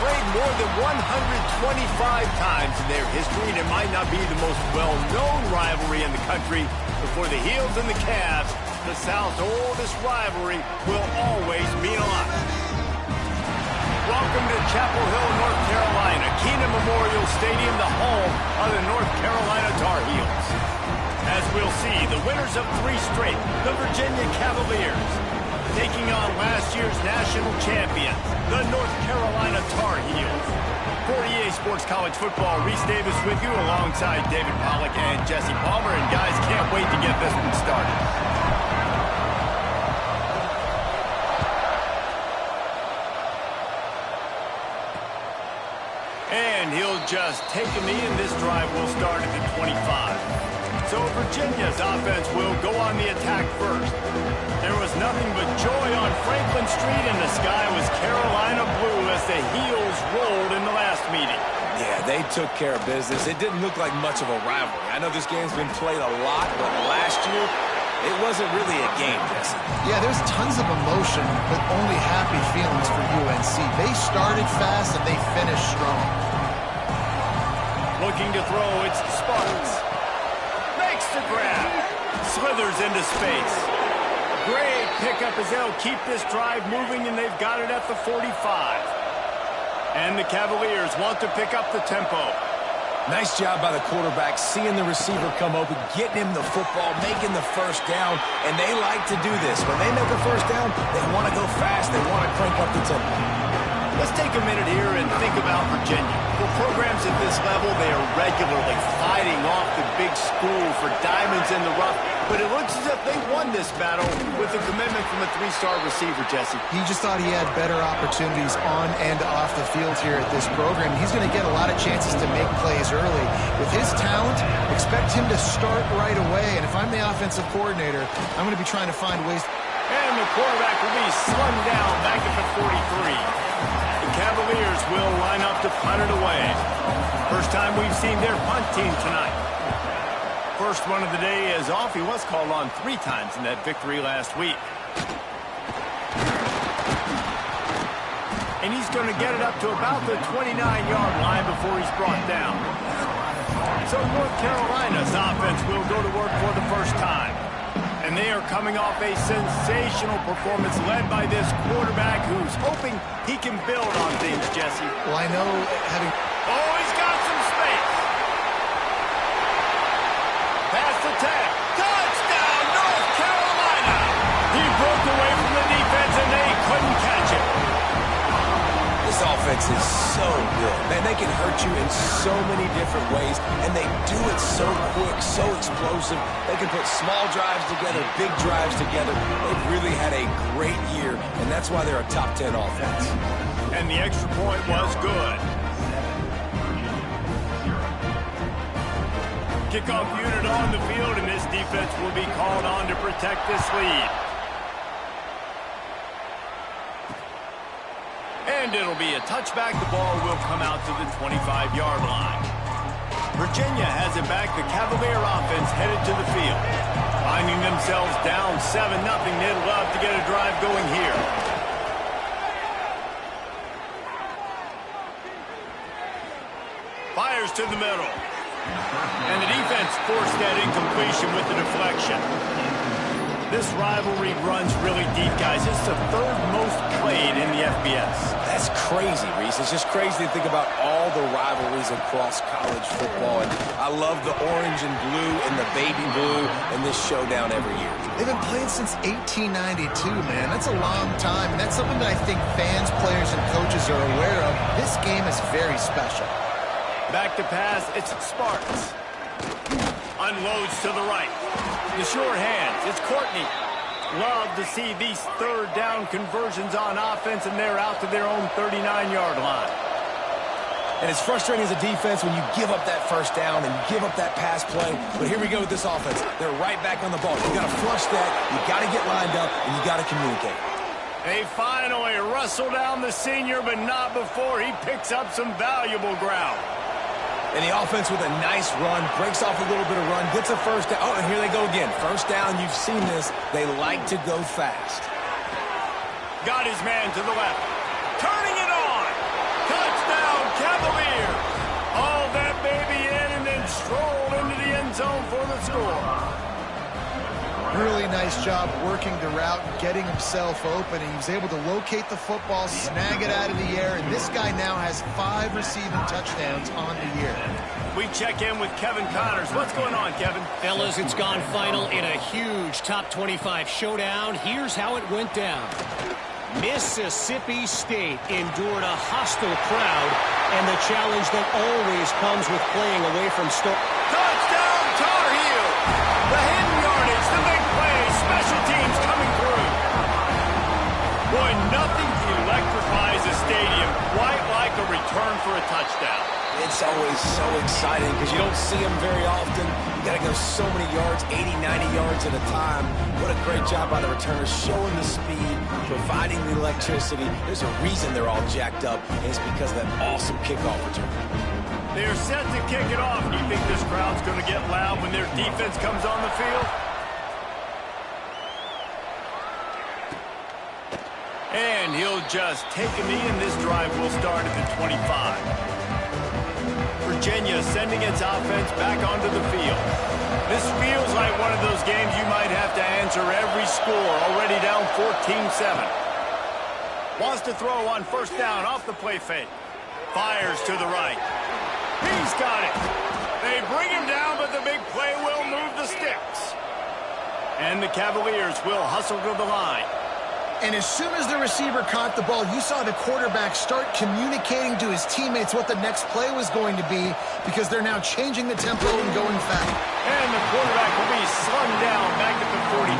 played more than 125 times in their history, and it might not be the most well-known rivalry in the country, but for the Heels and the Cavs, the South's oldest rivalry will always mean a lot. Welcome to Chapel Hill, North Carolina, Keenan Memorial Stadium, the home of the North Carolina Tar Heels. As we'll see, the winners of 3 straight, the Virginia Cavaliers, taking on last year's national champions, the North Carolina Tar Heels. For EA Sports College Football, Reese Davis with you alongside David Pollack and Jesse Palmer. And guys, can't wait to get this one started. And he'll just take a knee, and this drive will start at the 25. So Virginia's offense will go on the attack first. There was nothing but joy on Franklin Street, and the sky was Carolina blue as the Heels rolled in the last meeting. Yeah, they took care of business. It didn't look like much of a rivalry. I know this game's been played a lot, but last year, it wasn't really a game, Jesse. Yeah, there's tons of emotion, but only happy feelings for UNC. They started fast, and they finished strong. Looking to throw, it's Sparks. Makes the grab. Slithers into space. Great pickup as they'll keep this drive moving, and they've got it at the 45. And the Cavaliers want to pick up the tempo. Nice job by the quarterback, seeing the receiver come open, getting him the football, making the first down, and they like to do this. When they make a first down, they want to go fast, they want to crank up the tempo. Let's take a minute here and think about Virginia. For programs at this level, they are regularly fighting off the big school for diamonds in the rough, but it looks as if they won this battle with a commitment from a 3-star receiver, Jesse. He just thought he had better opportunities on and off the field here at this program. He's going to get a lot of chances to make plays early. With his talent, expect him to start right away, and if I'm the offensive coordinator, I'm going to be trying to find ways. And the quarterback will be slung down back at the 43. The Cavaliers will line up to punt it away. First time we've seen their punt team tonight. First one of the day is off. He was called on 3 times in that victory last week. And he's going to get it up to about the 29-yard line before he's brought down. So North Carolina's offense will go to work for the first time. And they are coming off a sensational performance led by this quarterback who's hoping he can build on things, Jesse. Well, I know having... Oh, he's got some space. Pass the tag. Touchdown, North Carolina. He broke away from the defense, and they couldn't catch it. This offense is so good. Man, they can hurt you in so many different ways, and they do it so quick, so explosive. They can put small drives together, big drives together. They've really had a great year, and that's why they're a top 10 offense. And the extra point was good. Kickoff unit on the field, and this defense will be called on to protect this lead. And it'll be a touchback. The ball will come out to the 25-yard line. Virginia has it back. The Cavalier offense headed to the field. Finding themselves down 7-0. They'd love to get a drive going here. Fires to the middle. And the defense forced that incompletion with the deflection. This rivalry runs really deep, guys. It's the 3rd most played in the FBS. That's crazy, Reese. It's just crazy to think about all the rivalries across college football. And I love the orange and blue and the baby blue in this showdown every year. They've been playing since 1892, man. That's a long time, and that's something that I think fans, players, and coaches are aware of. This game is very special. Back to pass, it's Sparks. Unloads to the right. The sure hands, it's Courtney. Love to see these 3rd down conversions on offense, and they're out to their own 39-yard line. And it's frustrating as a defense when you give up that first down and give up that pass play. But here we go with this offense. They're right back on the ball. You got to flush that, you got to get lined up, and you got to communicate. They finally wrestle down the senior, but not before he picks up some valuable ground. And the offense with a nice run, breaks off a little bit of run, gets a first down. Oh, and here they go again. First down, you've seen this. They like to go fast. Got his man to the left. Turning it on. Touchdown. end zone for the score. Really nice job working the route and getting himself open. He was able to locate the football, snag it out of the air, and this guy now has 5 receiving touchdowns on the year. We check in with Kevin Connors. What's going on, Kevin? Fellas, it's gone final in a huge top 25 showdown. Here's how it went down. Mississippi State endured a hostile crowd and the challenge that always comes with playing away from Touchdown, Tar Heel! The hidden yardage, the big play, special teams coming through. Boy, nothing electrifies a stadium quite like a return for a touchdown. It's always so exciting because you don't see them very often. You got to go so many yards, 80, 90 yards at a time. What a great job by the returners, showing the speed, providing the electricity. There's a reason they're all jacked up, and it's because of that awesome kickoff return. They are set to kick it off. Do you think this crowd's going to get loud when their defense comes on the field? And he'll just take a knee, and this drive will start at the 25. Virginia sending its offense back onto the field. This feels like one of those games you might have to answer every score, already down 14-7. Wants to throw on first down off the play fake. Fires to the right. He's got it. They bring him down, but the big play will move the sticks. And the Cavaliers will hustle to the line. And as soon as the receiver caught the ball, you saw the quarterback start communicating to his teammates what the next play was going to be because they're now changing the tempo and going fast. And the quarterback will be slung down back at the 43.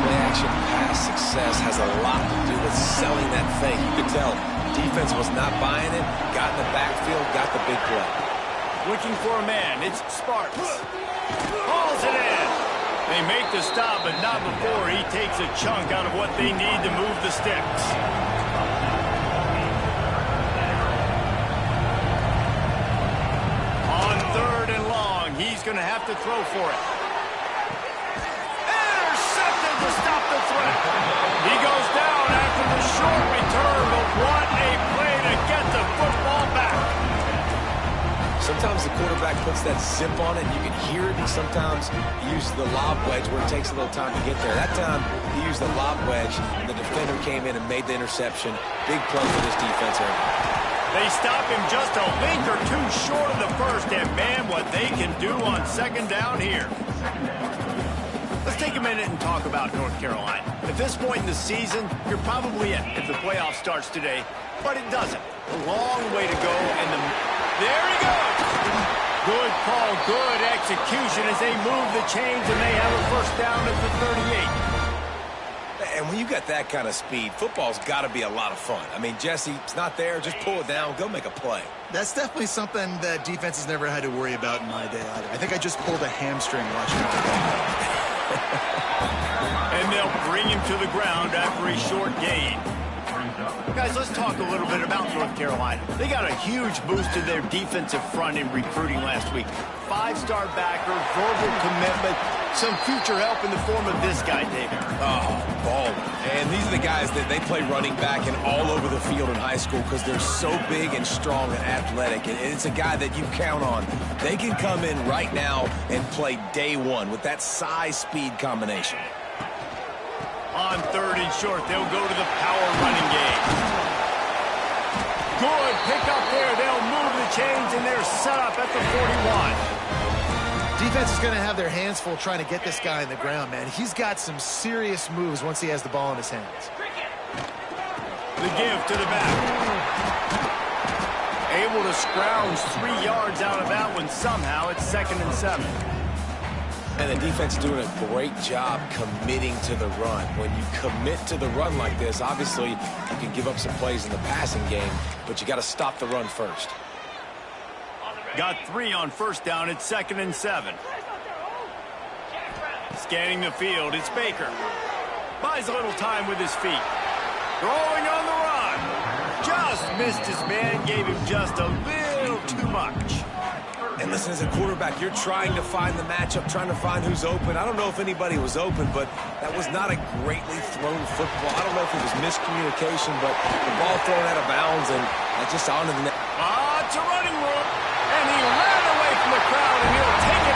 Play-action pass success has a lot to do with selling that fake. You could tell defense was not buying it, got in the backfield, got the big play. Looking for a man, it's Sparks. Hauls it in. They make the stop, but not before he takes a chunk out of what they need to move the sticks. On 3rd and long, he's going to have to throw for it. Intercepted to stop the threat. He goes down after the short return, but what a play to get the football back. Sometimes the quarterback puts that zip on it, and you can hear it. And sometimes he uses the lob wedge where it takes a little time to get there. That time, he used the lob wedge, and the defender came in and made the interception. Big play for this defense here. They stop him just a link or two short of the first, and man, what they can do on 2nd down here. Let's take a minute and talk about North Carolina. At this point in the season, you're probably in if the playoff starts today, but it doesn't. A long way to go, and there he goes. Good call, good execution as they move the chains, and they have a first down at the 38. And when you got that kind of speed, football's got to be a lot of fun. I mean, Jesse, it's not there. Just pull it down. Go make a play. That's definitely something that defense has never had to worry about in my day either. I think I just pulled a hamstring watching it. And they'll bring him to the ground after a short gain. Guys, let's talk a little bit about North Carolina. They got a huge boost to their defensive front in recruiting last week. 5-star backer, verbal commitment, some future help in the form of this guy, David. Oh, ball. And these are the guys that they play running back and all over the field in high school because they're so big and strong and athletic. And it's a guy that you count on. They can come in right now and play day one with that size-speed combination. On 3rd and short, they'll go to the power running game. Good pick up there. They'll move the chains, and they're set up at the 41. Defense is going to have their hands full trying to get this guy in the ground, man. He's got some serious moves once he has the ball in his hands. The give to the back. Able to scrounge 3 yards out of that one somehow. It's 2nd and 7. And the defense is doing a great job committing to the run. When you commit to the run like this, obviously you can give up some plays in the passing game, but you got to stop the run first. Got 3 on first down. It's 2nd and 7. Scanning the field, it's Baker. Buys a little time with his feet. Throwing on the run. Just missed his man, gave him just a little too much. And listen, as a quarterback, you're trying to find the matchup, trying to find who's open. I don't know if anybody was open, but that was not a greatly thrown football. I don't know if it was miscommunication, but the ball thrown out of bounds and just onto the net. It's a running room, and he ran away from the crowd, and he'll take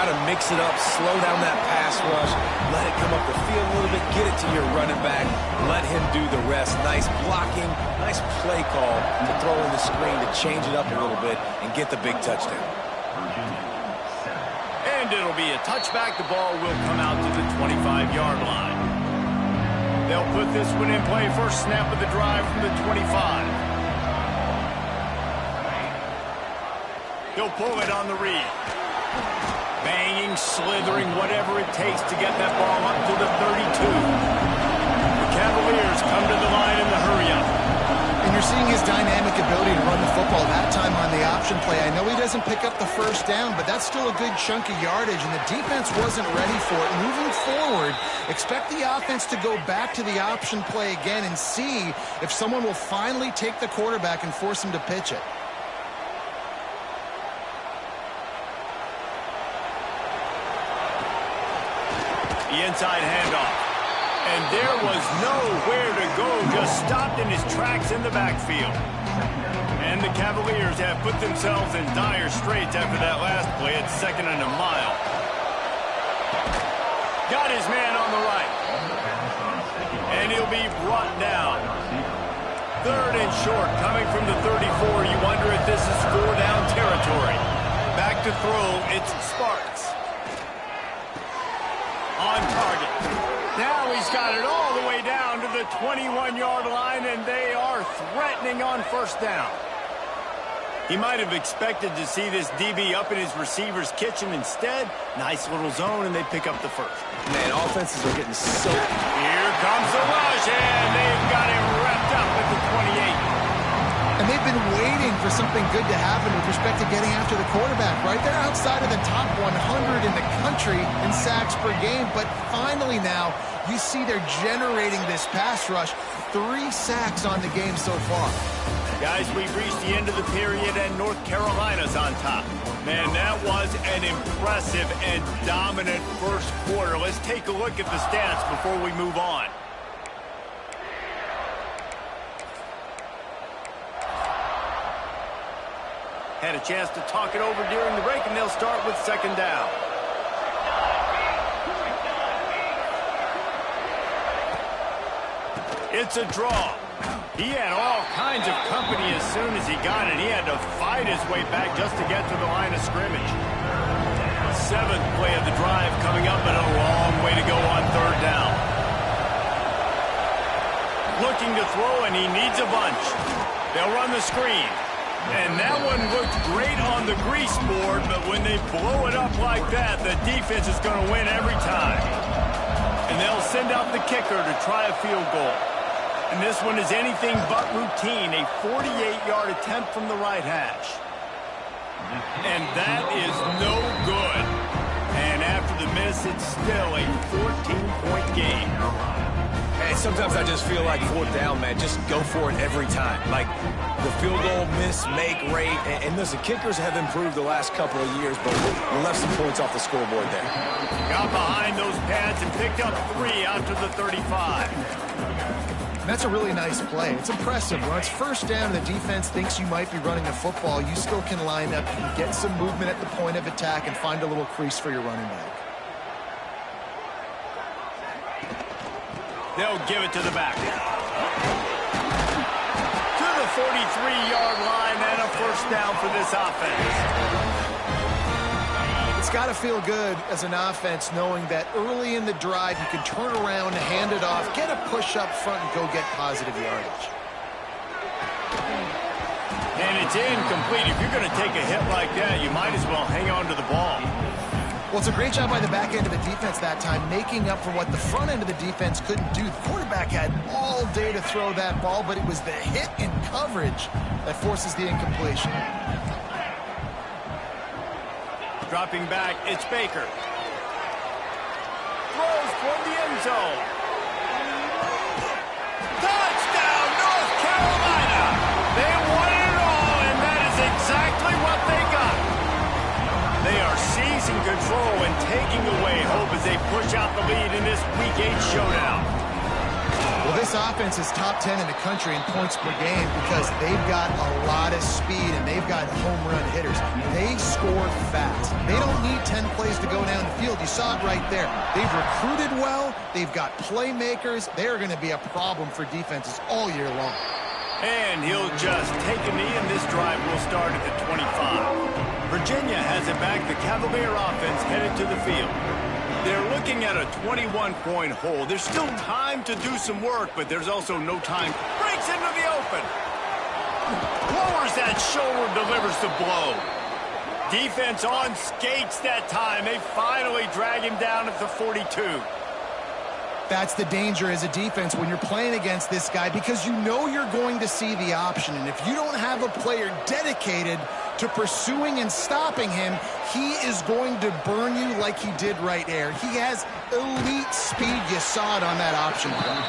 Try to mix it up, slow down that pass rush, let it come up the field a little bit, get it to your running back, let him do the rest. Nice blocking, nice play call to throw in the screen to change it up a little bit and get the big touchdown. And it'll be a touchback. The ball will come out to the 25-yard line. They'll put this one in play. First snap of the drive from the 25. He'll pull it on the read. Banging, slithering, whatever it takes to get that ball up to the 32. The Cavaliers come to the line in the hurry-up. And you're seeing his dynamic ability to run the football that time on the option play. I know he doesn't pick up the first down, but that's still a good chunk of yardage, and the defense wasn't ready for it. Moving forward, expect the offense to go back to the option play again and see if someone will finally take the quarterback and force him to pitch it. The inside handoff. And there was nowhere to go, just stopped in his tracks in the backfield. And the Cavaliers have put themselves in dire straits after that last play at 2nd and a mile. Got his man on the right. And he'll be brought down. 3rd and short, coming from the 34. You wonder if this is 4-down territory. Back to throw, it's Sparks. On target. Now he's got it all the way down to the 21-yard line, and they are threatening on first down. He might have expected to see this DB up in his receiver's kitchen. Instead, nice little zone, and they pick up the first. Man, offenses are getting so... Here comes the rush, and they've got him wrapped up at the 28. And they've been waiting for something good to happen with respect to getting after the quarterback, right? They're outside of the top 100 in the country in sacks per game, but finally now you see they're generating this pass rush. 3 sacks on the game so far. Guys, we've reached the end of the period, and North Carolina's on top. Man, that was an impressive and dominant first quarter. Let's take a look at the stats before we move on. Had a chance to talk it over during the break, and they'll start with 2nd down. It's a draw. He had all kinds of company as soon as he got it. He had to fight his way back just to get to the line of scrimmage. 7th play of the drive coming up, and a long way to go on 3rd down. Looking to throw, and he needs a bunch. They'll run the screen. And that one looked great on the grease board, but when they blow it up like that, the defense is going to win every time. And they'll send out the kicker to try a field goal. And this one is anything but routine, a 48-yard attempt from the right hash. And that is no good. And after the miss, it's still a 14-point game. Hey, sometimes I just feel like 4th down, man, just go for it every time. Like the field goal miss-make rate. And listen, kickers have improved the last couple of years, but we left some points off the scoreboard there. Got behind those pads and picked up 3 after the 35. And that's a really nice play. It's impressive. When it's first down, the defense thinks you might be running the football. You still can line up and get some movement at the point of attack and find a little crease for your running back. They'll give it to the back. To the 43-yard line, and a first down for this offense. It's got to feel good as an offense knowing that early in the drive you can turn around, hand it off, get a push up front, and go get positive yardage. And it's incomplete. If you're going to take a hit like that, you might as well hang on to the ball. Well, it's a great job by the back end of the defense that time, making up for what the front end of the defense couldn't do. The quarterback had all day to throw that ball, but it was the hit in coverage that forces the incompletion. Dropping back, it's Baker. Throws toward the end zone. Touchdown, North Carolina! They won it all, and that is exactly what they got. They are seizing control and taking away hope as they push out the lead in this Week 8 showdown. Well, this this offense is top 10 in the country in points per game because they've got a lot of speed and they've got home run hitters. They score fast. They don't need 10 plays to go down the field. You saw it right there. They've recruited well. They've got playmakers. They're going to be a problem for defenses all year long. And he'll just take a knee, and this drive will start at the 25. Virginia has it back. The Cavalier offense headed to the field. They're looking at a 21-point hole. There's still time to do some work, but there's also no time. Breaks into the open. Lowers that shoulder, delivers the blow. Defense on skates that time. They finally drag him down at the 42. That's the danger as a defense when you're playing against this guy because you know you're going to see the option. And if you don't have a player dedicated to pursuing and stopping him, he is going to burn you like he did right there. He has elite speed. You saw it on that option play.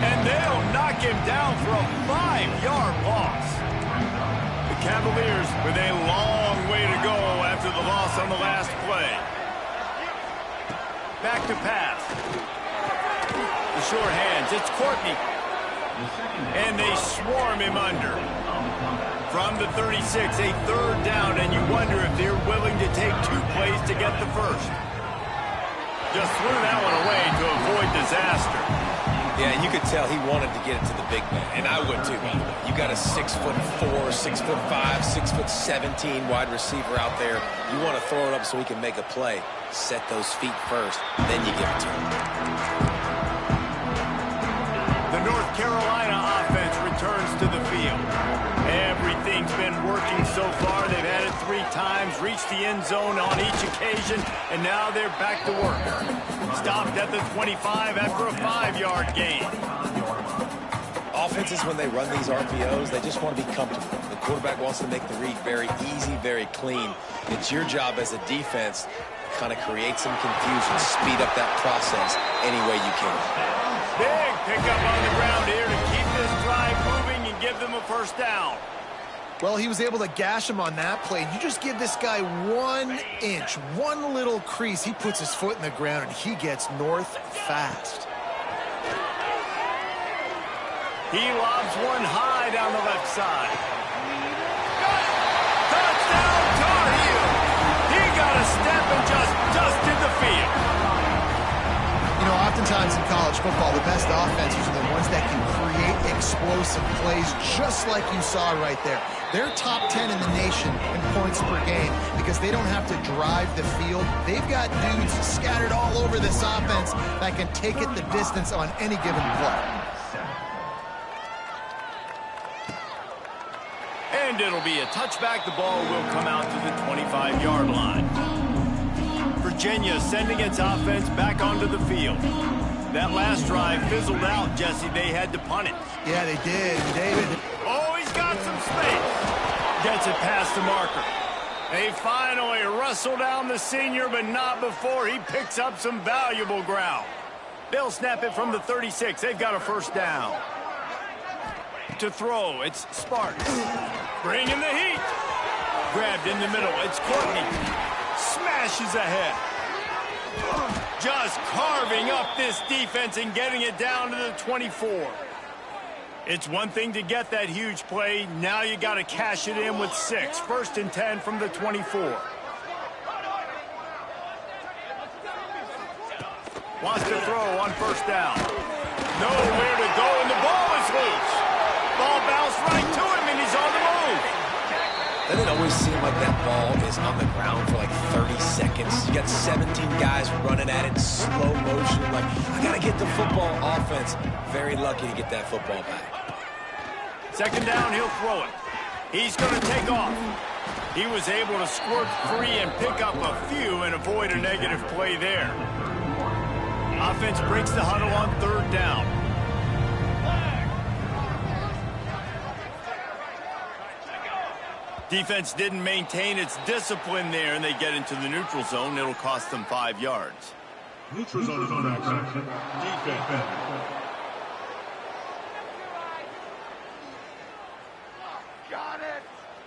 And they'll knock him down for a 5-yard loss. The Cavaliers with a long way to go after the loss on the last play. Back to pass. The short hands, it's Courtney. And they swarm him under. From the 36, a third down, and you wonder if they're willing to take 2 plays to get the first. Just threw that one away to avoid disaster. Yeah, and you could tell he wanted to get it to the big man, and I would too, by the way. You got a 6'4", 6'5", 6'17" wide receiver out there. You want to throw it up so he can make a play. Set those feet first, then you give it to him. The North Carolina offense returns to the field. Everything's been working so far. They've had it 3 times, reached the end zone on each occasion, and now they're back to work. Stopped at the 25 after a 5-yard gain. Offenses, when they run these RPOs, they just want to be comfortable. The quarterback wants to make the read very easy, very clean. It's your job as a defense to kind of create some confusion, speed up that process any way you can. Big pickup on the ground here to keep this drive moving and give them a first down. Well, he was able to gash him on that play. You just give this guy 1 inch, one little crease. He puts his foot in the ground, and he gets north fast. He lobs one high down the left side. Touchdown, Tar Heel! He got a step and just dusted the field. You know, oftentimes in college football, the best offenses are the ones that can create explosive plays just like you saw right there. They're top 10 in the nation in points per game because they don't have to drive the field. They've got dudes scattered all over this offense that can take it the distance on any given play. And it'll be a touchback. The ball will come out to the 25-yard line. Virginia sending its offense back onto the field. That last drive fizzled out, Jesse. They had to punt it. Yeah, they did. David. Oh, he's got some space. Gets it past the marker. They finally wrestle down the senior, but not before he picks up some valuable ground. They'll snap it from the 36. They've got a first down. To throw, it's Sparks. Bringing the heat. Grabbed in the middle, it's Courtney. Smashes ahead. Just carving up this defense and getting it down to the 24. It's one thing to get that huge play. Now you got to cash it in with 6. 1st and 10 from the 24. Wants to throw on first down. Nowhere to go, and the ball is loose. Ball bounced right to him, and he's on the move. Doesn't it always seem like that ball is on the ground for like 30 seconds? You got 17 guys running at it in slow motion. Like, I got to get the football. Offense, very lucky to get that football back. 2nd down, he'll throw it. He's going to take off. He was able to squirt free and pick up a few and avoid a negative play there. Offense breaks the huddle on 3rd down. Defense didn't maintain its discipline there, and they get into the neutral zone. It'll cost them 5 yards. Neutral zone infraction. Defense.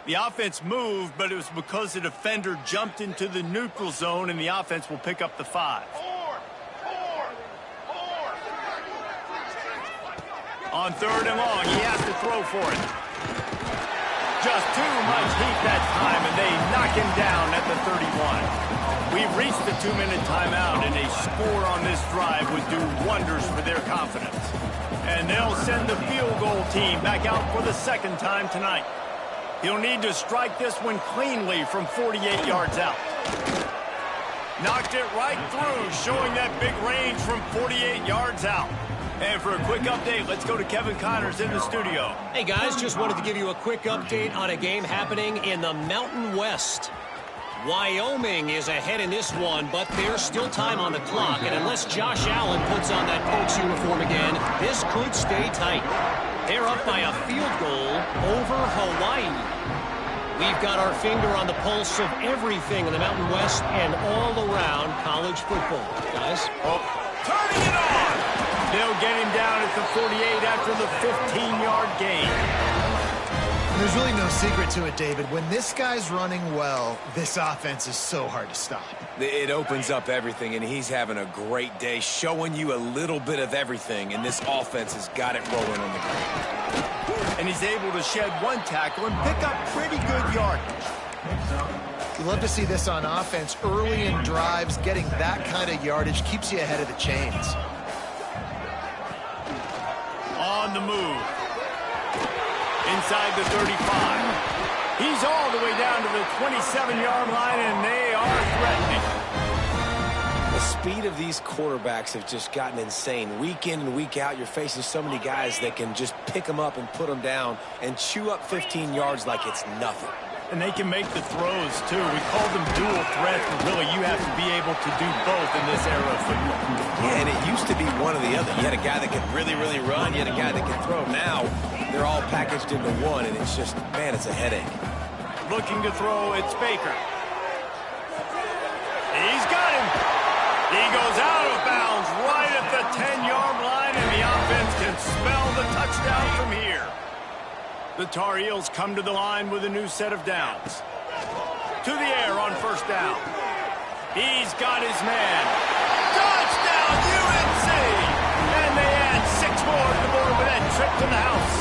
The offense moved, but it was because the defender jumped into the neutral zone, and the offense will pick up the 5. On 3rd and long, he has to throw for it. Just too much heat that time, and they knock him down at the 31. We've reached the 2-minute timeout, and a score on this drive would do wonders for their confidence. And they'll send the field goal team back out for the 2nd time tonight. He'll need to strike this one cleanly from 48 yards out. Knocked it right through, showing that big range from 48 yards out. And for a quick update, let's go to Kevin Connors in the studio. Hey, guys, just wanted to give you a quick update on a game happening in the Mountain West. Wyoming is ahead in this one, but there's still time on the clock. And unless Josh Allen puts on that Pokes uniform again, this could stay tight. They're up by a field goal over Hawaii. We've got our finger on the pulse of everything in the Mountain West and all around college football. Guys? Oh, turning it on! They'll get him down at the 48 after the 15-yard gain. There's really no secret to it, David. When this guy's running well, this offense is so hard to stop. It opens up everything, and he's having a great day, showing you a little bit of everything, and this offense has got it rolling on the ground. And he's able to shed one tackle and pick up pretty good yardage. You love to see this on offense. Early in drives, getting that kind of yardage keeps you ahead of the chains. On the move. Inside the 35. He's all the way down to the 27-yard line, and they are threatening. The speed of these quarterbacks have just gotten insane. Week in and week out, you're facing so many guys that can just pick them up and put them down and chew up 15 yards like it's nothing. And they can make the throws, too. We call them dual threats, but really you have to be able to do both in this era of football. Yeah, and it used to be one or the other. You had a guy that could really, really run. You had a guy that could throw. Now they're all packaged into one, and it's just, man, it's a headache. Looking to throw, it's Baker. He's got him. He goes out of bounds right at the 10-yard line, and the offense can spell the touchdown from here. The Tar Heels come to the line with a new set of downs. To the air on 1st down. He's got his man. Touchdown, UNC! And they add 6 more to the board with that trip to the house.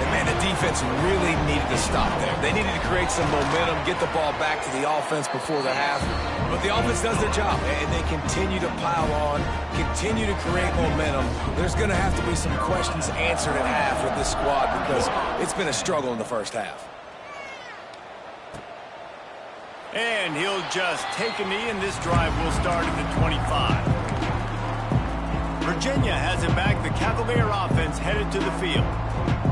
And, man, the defense really needed to stop there. They needed to create some momentum, get the ball back to the offense before the half. But the offense does their job, and they continue to pile on, continue to create momentum. There's going to have to be some questions answered at half with this squad because it's been a struggle in the first half. And he'll just take a knee, and this drive will start at the 25. Virginia has it back. The Cavalier offense headed to the field.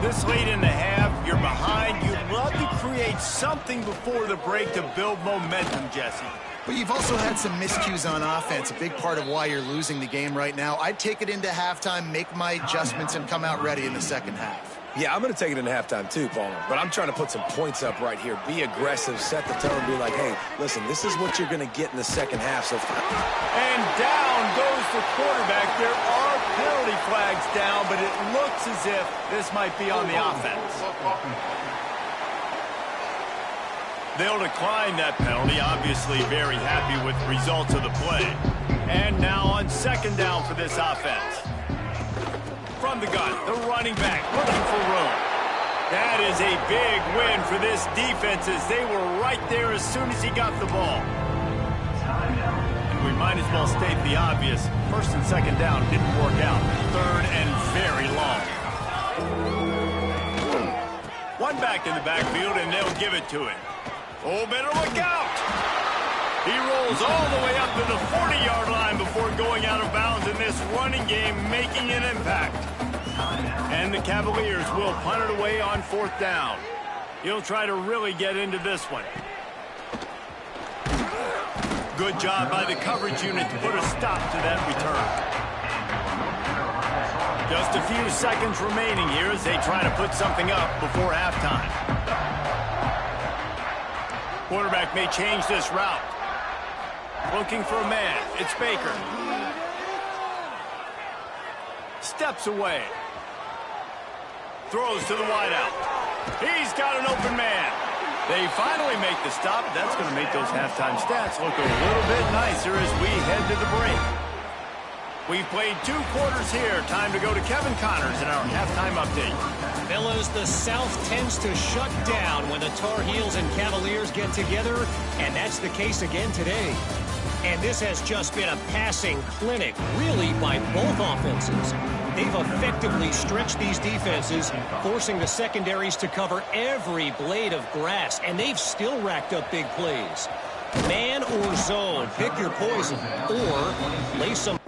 This late in the half, you're behind. You'd love to create something before the break to build momentum, Jesse. But you've also had some miscues on offense, a big part of why you're losing the game right now. I'd take it into halftime, make my adjustments, and come out ready in the second half. Yeah, I'm going to take it into halftime too, Paul. But I'm trying to put some points up right here. Be aggressive, set the tone, be like, hey, listen, this is what you're going to get in the second half. So, and down goes the quarterback. There are penalty flags down, but it looks as if this might be on the offense. They'll decline that penalty, obviously very happy with the results of the play. And now on 2nd down for this offense. From the gun, the running back looking for room. That is a big win for this defense as they were right there as soon as he got the ball. And we might as well state the obvious. 1st and 2nd down didn't work out. 3rd and very long. One back in the backfield, and they'll give it to him. Oh, better look out. He rolls all the way up to the 40-yard line before going out of bounds in this running game, making an impact. And the Cavaliers will punt it away on 4th down. He'll try to really get into this one. Good job by the coverage unit to put a stop to that return. Just a few seconds remaining here as they try to put something up before halftime. Quarterback may change this route. Looking for a man. It's Baker. Steps away. Throws to the wideout. He's got an open man. They finally make the stop. That's going to make those halftime stats look a little bit nicer as we head to the break. We've played 2 quarters here. Time to go to Kevin Connors in our halftime update. Fellas, the South tends to shut down when the Tar Heels and Cavaliers get together, and that's the case again today. And this has just been a passing clinic, really, by both offenses. They've effectively stretched these defenses, forcing the secondaries to cover every blade of grass, and they've still racked up big plays. Man or zone, pick your poison, or lay some...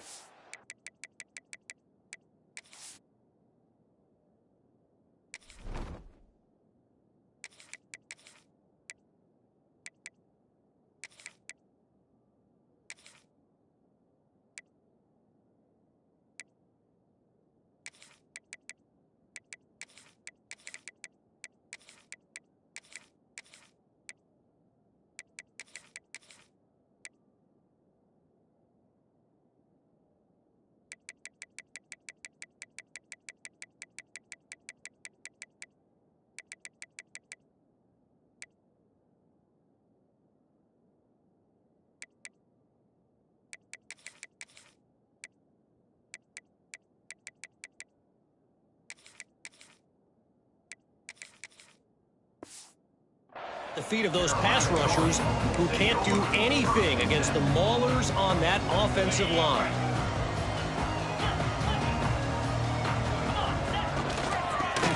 the feet of those pass rushers who can't do anything against the maulers on that offensive line.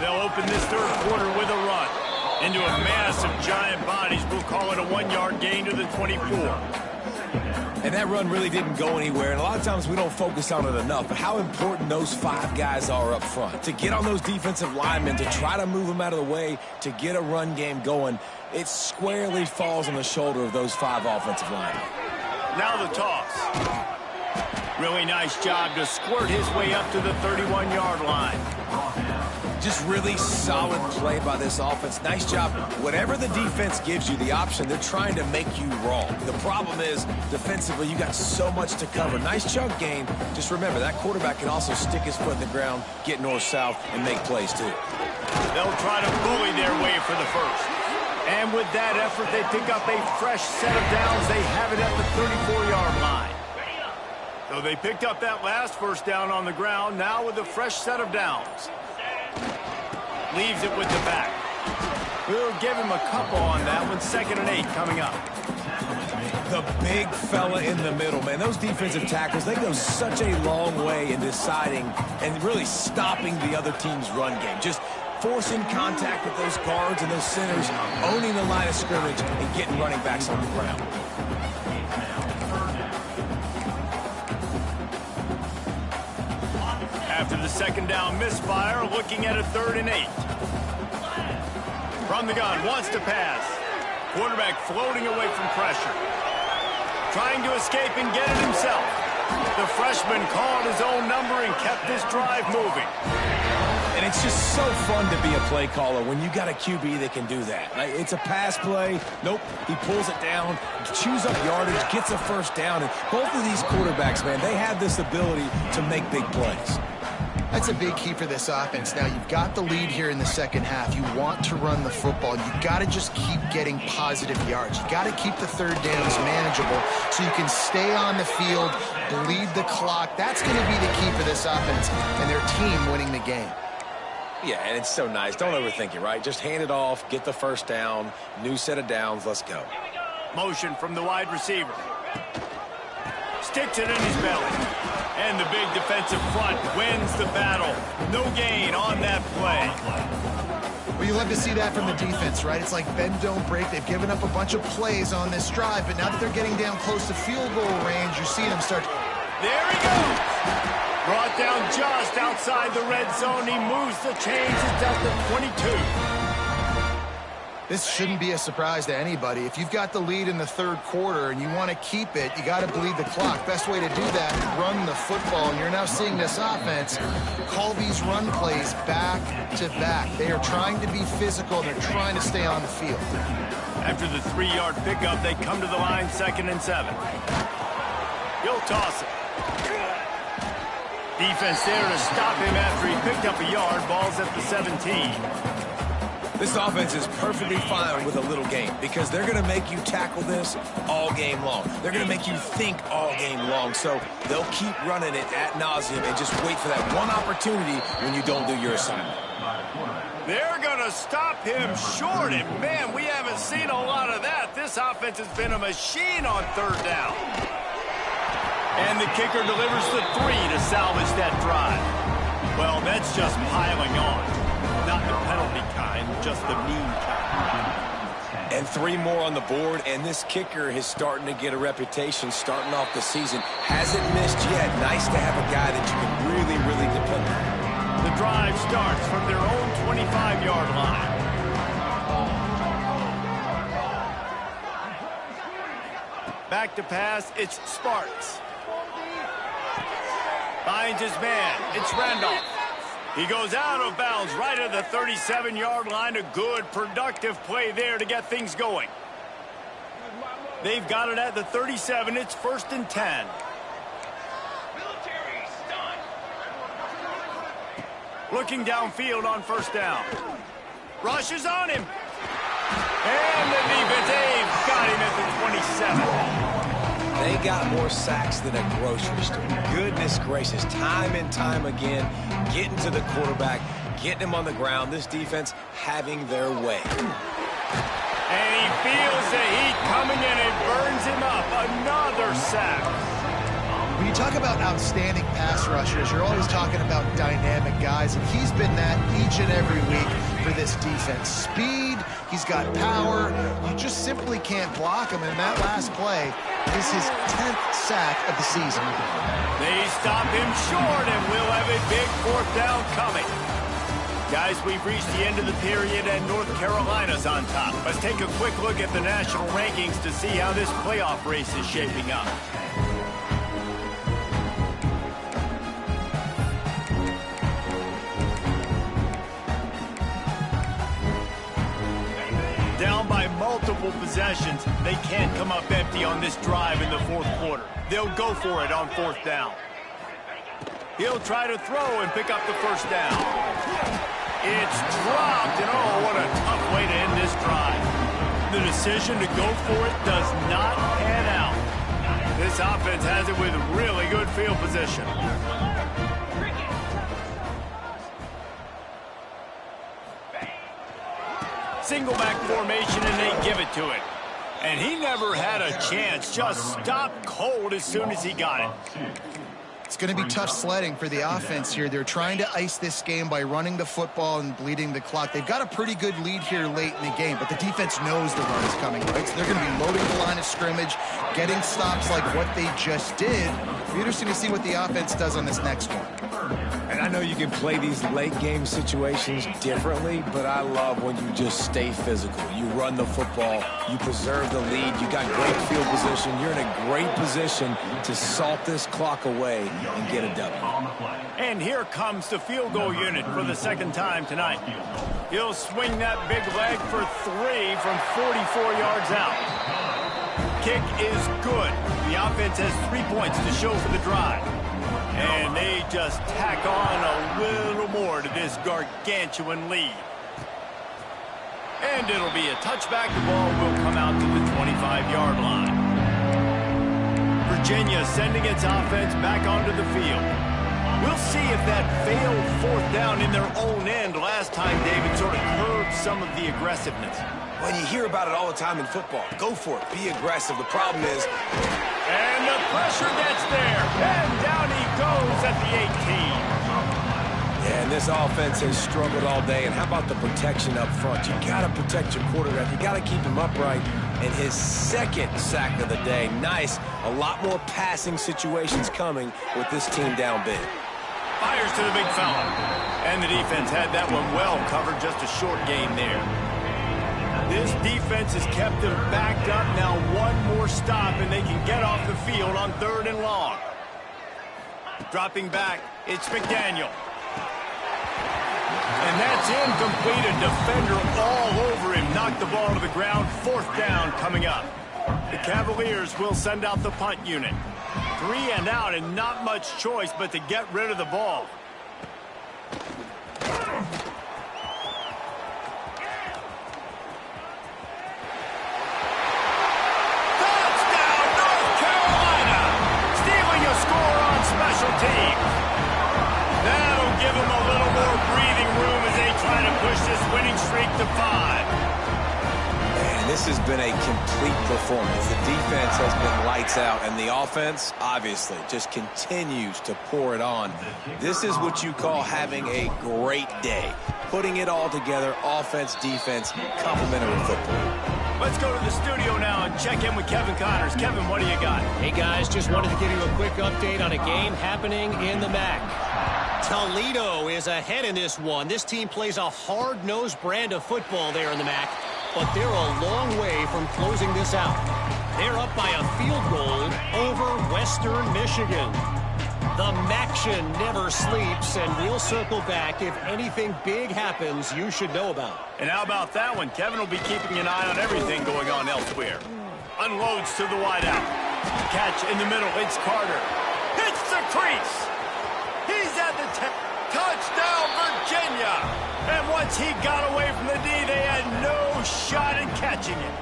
They'll open this 3rd quarter with a run into a mass of giant bodies. We'll call it a 1-yard gain to the 24. And that run really didn't go anywhere, and a lot of times we don't focus on it enough, but how important those 5 guys are up front. To get on those defensive linemen, to try to move them out of the way, to get a run game going, it squarely falls on the shoulder of those 5 offensive linemen. Now the toss. Really nice job to squirt his way up to the 31-yard line. Just really solid play by this offense. Nice job. Whatever the defense gives you the option, they're trying to make you wrong. The problem is, defensively, you got so much to cover. Nice chunk gain. Just remember, that quarterback can also stick his foot in the ground, get north-south, and make plays, too. They'll try to bully their way for the first. And with that effort, they pick up a fresh set of downs. They have it at the 34-yard line. So they picked up that last first down on the ground, now with a fresh set of downs. Leaves it with the back. We'll give him a couple on that one. 2nd and 8 coming up. The big fella in the middle, man. Those defensive tackles, they go such a long way in deciding and really stopping the other team's run game. Just forcing contact with those guards and those centers, owning the line of scrimmage, and getting running backs on the ground. After the 2nd down misfire, looking at a 3rd and 8. From the gun, wants to pass. Quarterback floating away from pressure. Trying to escape and get it himself. The freshman called his own number and kept this drive moving. And it's just so fun to be a play caller when you got a QB that can do that. It's a pass play. Nope, he pulls it down, chews up yardage, gets a first down. And both of these quarterbacks, man, they have this ability to make big plays. That's a big key for this offense. Now, you've got the lead here in the 2nd half. You want to run the football. You've got to just keep getting positive yards. You've got to keep the 3rd downs manageable so you can stay on the field, bleed the clock. That's going to be the key for this offense and their team winning the game. Yeah, and it's so nice. Don't overthink it, right? Just hand it off, get the first down, new set of downs, let's go. Motion from the wide receiver. Sticks it in his belly. And the big defensive front wins the battle. No gain on that play. Well, you love to see that from the defense, right? It's like bend, don't break. They've given up a bunch of plays on this drive, but now that they're getting down close to field goal range, you're seeing them start. There he goes. Brought down just outside the red zone. He moves the chains. It's at the 22. This shouldn't be a surprise to anybody. If you've got the lead in the 3rd quarter and you want to keep it, you got to bleed the clock. Best way to do that, run the football. And you're now seeing this offense call these run plays back to back. They are trying to be physical. They're trying to stay on the field. After the 3-yard pickup, they come to the line, 2nd and 7. He'll toss it. Defense there to stop him after he picked up a yard. Ball's at the 17. This offense is perfectly fine with a little game because they're going to make you tackle this all game long. They're going to make you think all game long. So they'll keep running it ad nauseum and just wait for that one opportunity when you don't do your assignment. They're going to stop him short, and man, we haven't seen a lot of that. This offense has been a machine on third down. And the kicker delivers the 3 to salvage that drive. Well, that's just piling on. Not the penalty kind, just the mean kind. And 3 more on the board, and this kicker is starting to get a reputation starting off the season. Hasn't missed yet. Nice to have a guy that you can really, really depend on. The drive starts from their own 25-yard line. Back to pass, it's Sparks. Finds his man, it's Randolph. He goes out of bounds right at the 37-yard line. A good, productive play there to get things going. They've got it at the 37. It's 1st and 10. Looking downfield on 1st down. Rushes on him. And the defense, they've got him at the 27. They got more sacks than a grocery store. Goodness gracious, time and time again, getting to the quarterback, getting him on the ground. This defense having their way. And he feels the heat coming in and burns him up. Another sack. When you talk about outstanding pass rushers, you're always talking about dynamic guys, and he's been that each and every week for this defense. Speed, he's got power, you just simply can't block him, and that last play is his 10th sack of the season. They stop him short, and we'll have a big 4th down coming. Guys, we've reached the end of the period, and North Carolina's on top. Let's take a quick look at the national rankings to see how this playoff race is shaping up. Down by multiple possessions, they can't come up empty on this drive in the 4th quarter. They'll go for it on 4th down. He'll try to throw and pick up the 1st down. It's dropped, and oh, what a tough way to end this drive. The decision to go for it does not pan out. This offense has it with really good field position. Single back formation, and they give it to it. And he never had a chance, just stopped cold as soon as he got it. It's going to be tough sledding for the offense here. They're trying to ice this game by running the football and bleeding the clock. They've got a pretty good lead here late in the game, but the defense knows the run is coming, right? So they're going to be loading the line of scrimmage, getting stops like what they just did. It'll be interesting to see what the offense does on this next one. And I know you can play these late game situations differently, but I love when you just stay physical. You run the football, you preserve the lead, you got great field position, you're in a great position to salt this clock away and get a W. And here comes the field goal unit for the 2nd time tonight. He'll swing that big leg for 3 from 44 yards out. Kick is good. The offense has 3 points to show for the drive. And they just tack on a little more to this gargantuan lead. And it'll be a touchback. The ball will come out to the 25-yard line. Virginia sending its offense back onto the field. We'll see if that failed 4th down in their own end last time, David, sort of curbed some of the aggressiveness. When you hear about it all the time in football, go for it. Be aggressive. The problem is... And the pressure gets there. And down he goes at the 18. Yeah, and this offense has struggled all day. And how about the protection up front? You got to protect your quarterback. You got to keep him upright. And his 2nd sack of the day. Nice. A lot more passing situations coming with this team down big. Fires to the big fella. And the defense had that one well covered. Just a short game there. This defense has kept them backed up. Now one more stop, and they can get off the field on 3rd and long. Dropping back, it's McDaniel. And that's incomplete. A defender all over him. Knocked the ball to the ground. 4th down coming up. The Cavaliers will send out the punt unit. 3 and out, and not much choice but to get rid of the ball. has been a complete performance. The defense has been lights out, and the offense, obviously, just continues to pour it on. This is what you call having a great day. Putting it all together, offense, defense, complementary football. Let's go to the studio now and check in with Kevin Connors. Kevin, what do you got? Hey, guys, just wanted to give you a quick update on a game happening in the MAC. Toledo is ahead in this one. This team plays a hard-nosed brand of football there in the MAC, but they're a long way from closing this out. They're up by a field goal over Western Michigan. The MACtion never sleeps, and we'll circle back if anything big happens you should know about. And how about that one? Kevin will be keeping an eye on everything going on elsewhere. Unloads to the wideout. Catch in the middle. It's Carter. Hits the crease. He's at the touchdown, Virginia. And once he got away from the D, they had no shot in catching it.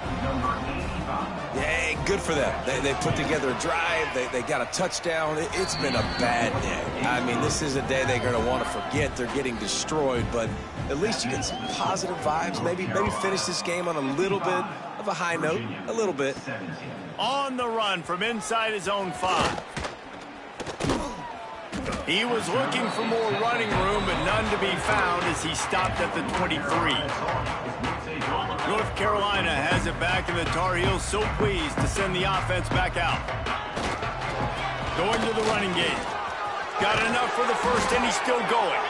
Yeah, good for them. They put together a drive. They got a touchdown. It's been a bad day. I mean, this is a day they're going to want to forget. They're getting destroyed, but at least you get some positive vibes. Maybe finish this game on a little bit of a high note. A little bit. On the run from inside his own 5. He was looking for more running room, but none to be found as he stopped at the 23. North Carolina has it back, and the Tar Heels so pleased to send the offense back out. Going to the running game. Got enough for the first, and he's still going.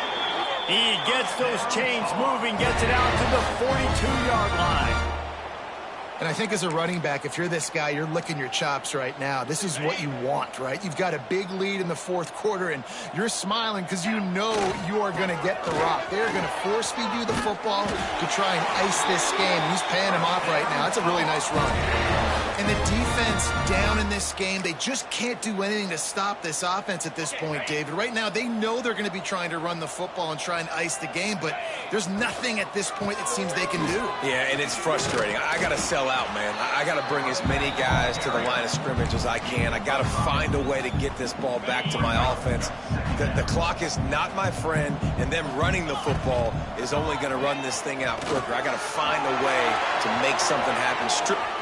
He gets those chains moving, gets it out to the 42-yard line. And I think as a running back, if you're this guy, you're licking your chops right now. This is what you want, right? You've got a big lead in the fourth quarter, and you're smiling because you know you are going to get the rock. They're going to force-feed you the football to try and ice this game. He's paying him off right now. That's a really nice run. And the defense down in this game, they just can't do anything to stop this offense at this point, David. Right now, they know they're going to be trying to run the football and try and ice the game, but there's nothing at this point it seems they can do. Yeah, and it's frustrating. I got to sell out, man. I got to bring as many guys to the line of scrimmage as I can. I got to find a way to get this ball back to my offense. The clock is not my friend, and them running the football is only going to run this thing out quicker. I got to find a way to make something happen.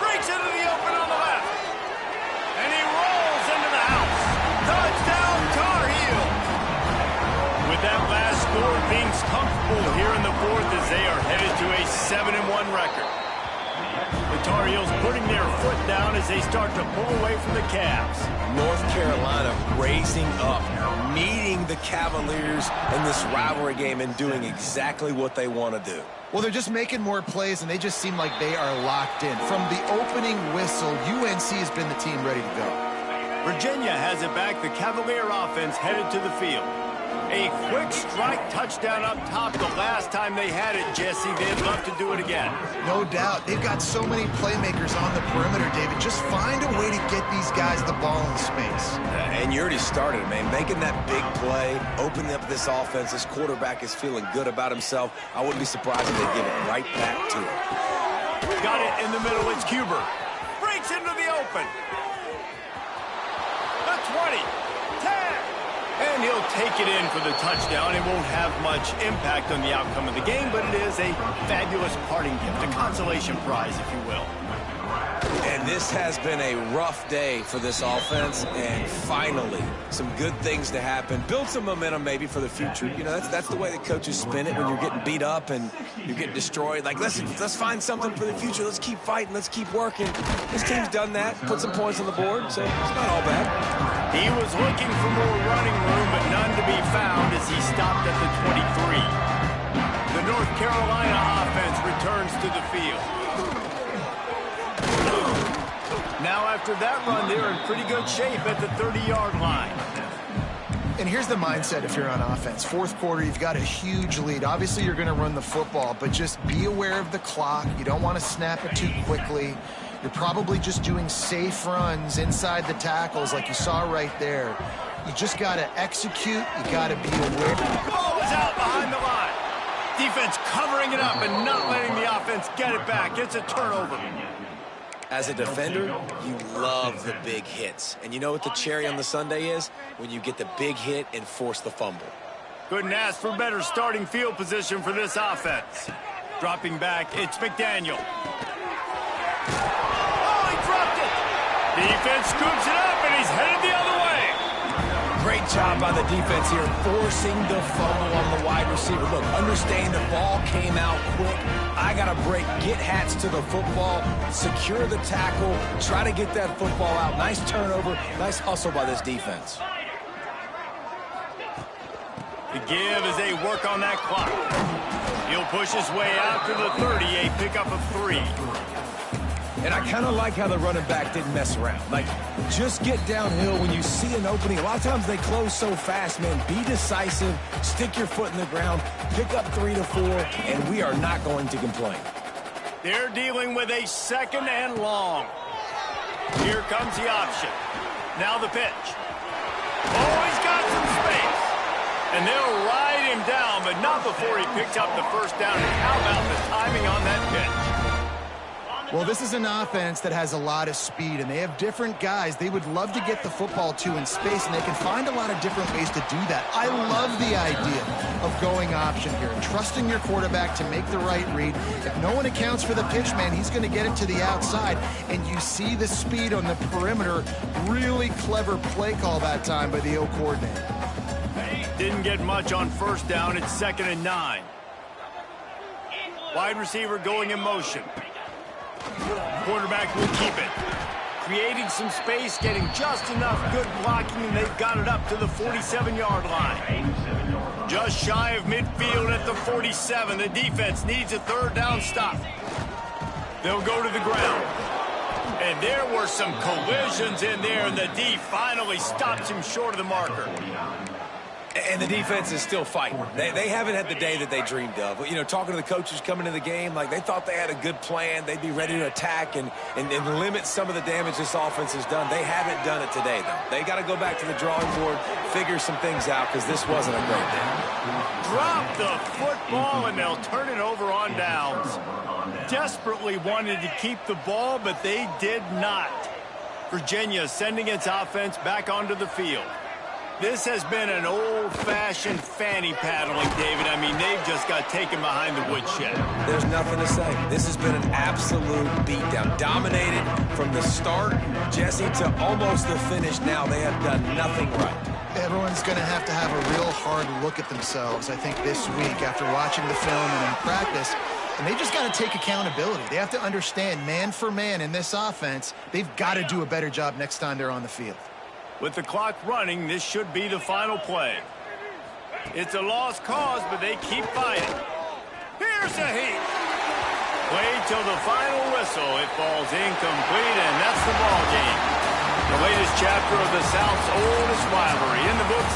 Breaks into the open on the left. And he rolls into the house. Touchdown, Tar Heels. With that last score, things comfortable here in the fourth as they are headed to a 7-1 record. The Tar Heels putting their foot down as they start to pull away from the Cavs. North Carolina raising up, meeting the Cavaliers in this rivalry game and doing exactly what they want to do. Well, they're just making more plays, and they just seem like they are locked in. From the opening whistle, UNC has been the team ready to go. Virginia has it back. The Cavalier offense headed to the field. A quick strike touchdown up top the last time they had it, Jesse. They'd love to do it again. No doubt. They've got so many playmakers on the perimeter, David. Just find a way to get these guys the ball in space. And you already started, man. Making that big play, opening up this offense. This quarterback is feeling good about himself. I wouldn't be surprised if they give it right back to him. Got it in the middle. It's Cuber. Breaks into the open. The 20. 10. And he'll take it in for the touchdown. It won't have much impact on the outcome of the game, but it is a fabulous parting gift, a consolation prize, if you will. And this has been a rough day for this offense, and finally, some good things to happen. Build some momentum maybe for the future. You know, that's the way the coaches spin it when you're getting beat up and you're getting destroyed. Like, let's find something for the future. Let's keep fighting. Let's keep working. This team's done that, put some points on the board, so it's not all bad. He was looking for more running room, but none to be found as he stopped at the 23. The North Carolina offense returns to the field. Now after that run, they're in pretty good shape at the 30-yard line. And here's the mindset if you're on offense. Fourth quarter, you've got a huge lead. Obviously, you're going to run the football, but just be aware of the clock. You don't want to snap it too quickly. You're probably just doing safe runs inside the tackles like you saw right there. You just got to execute. You got to be aware. The ball is out behind the line. Defense covering it up and not letting the offense get it back. It's a turnover. As a defender, you love the big hits. And you know what the cherry on the sundae is? When you get the big hit and force the fumble. Couldn't ask for better starting field position for this offense. Dropping back, it's McDaniel. Oh, he dropped it. Defense scoops it up, and he's headed the other way. Great job by the defense here, forcing the fumble on the wide receiver. Look, understand the ball came out quick. I got to break, get hats to the football, secure the tackle, try to get that football out. Nice turnover, nice hustle by this defense. The give as they work on that clock. He'll push his way out to the 30, a pickup of 3. And I kind of like how the running back didn't mess around. Like, just get downhill when you see an opening. A lot of times they close so fast, man. Be decisive, stick your foot in the ground, pick up 3 to 4, and we are not going to complain. They're dealing with a 2nd and long. Here comes the option. Now the pitch. Oh, he's got some space. And they'll ride him down, but not before he picks up the first down. And how about the timing on that pitch? Well, this is an offense that has a lot of speed, and they have different guys they would love to get the football to in space, and they can find a lot of different ways to do that. I love the idea of going option here, trusting your quarterback to make the right read. If no one accounts for the pitch, man, he's going to get it to the outside, and you see the speed on the perimeter. Really clever play call that time by the O coordinator. Didn't get much on first down. It's 2nd and 9. Wide receiver going in motion. Quarterback will keep it. Creating some space, getting just enough good blocking, and they've got it up to the 47-yard line. Just shy of midfield at the 47. The defense needs a 3rd down stop. They'll go to the ground. And there were some collisions in there, and the D finally stops him short of the marker. And the defense is still fighting. They haven't had the day that they dreamed of. You know, talking to the coaches coming to the game, like they thought they had a good plan. They'd be ready to attack and limit some of the damage this offense has done. They haven't done it today, though. They got to go back to the drawing board, figure some things out, because this wasn't a great day. Drop the football, and they'll turn it over on downs. Desperately wanted to keep the ball, but they did not. Virginia sending its offense back onto the field. This has been an old-fashioned fanny paddling, David. I mean, they've just got taken behind the woodshed. There's nothing to say. This has been an absolute beatdown. Dominated from the start, Jesse, to almost the finish now. They have done nothing right. Everyone's going to have a real hard look at themselves, I think, this week after watching the film and in practice. And they just got to take accountability. They have to understand, man for man in this offense, they've got to do a better job next time they're on the field. With the clock running, this should be the final play. It's a lost cause, but they keep fighting. Here's a heat. Played till the final whistle. It falls incomplete, and that's the ball game. The latest chapter of the South's oldest rivalry in the books.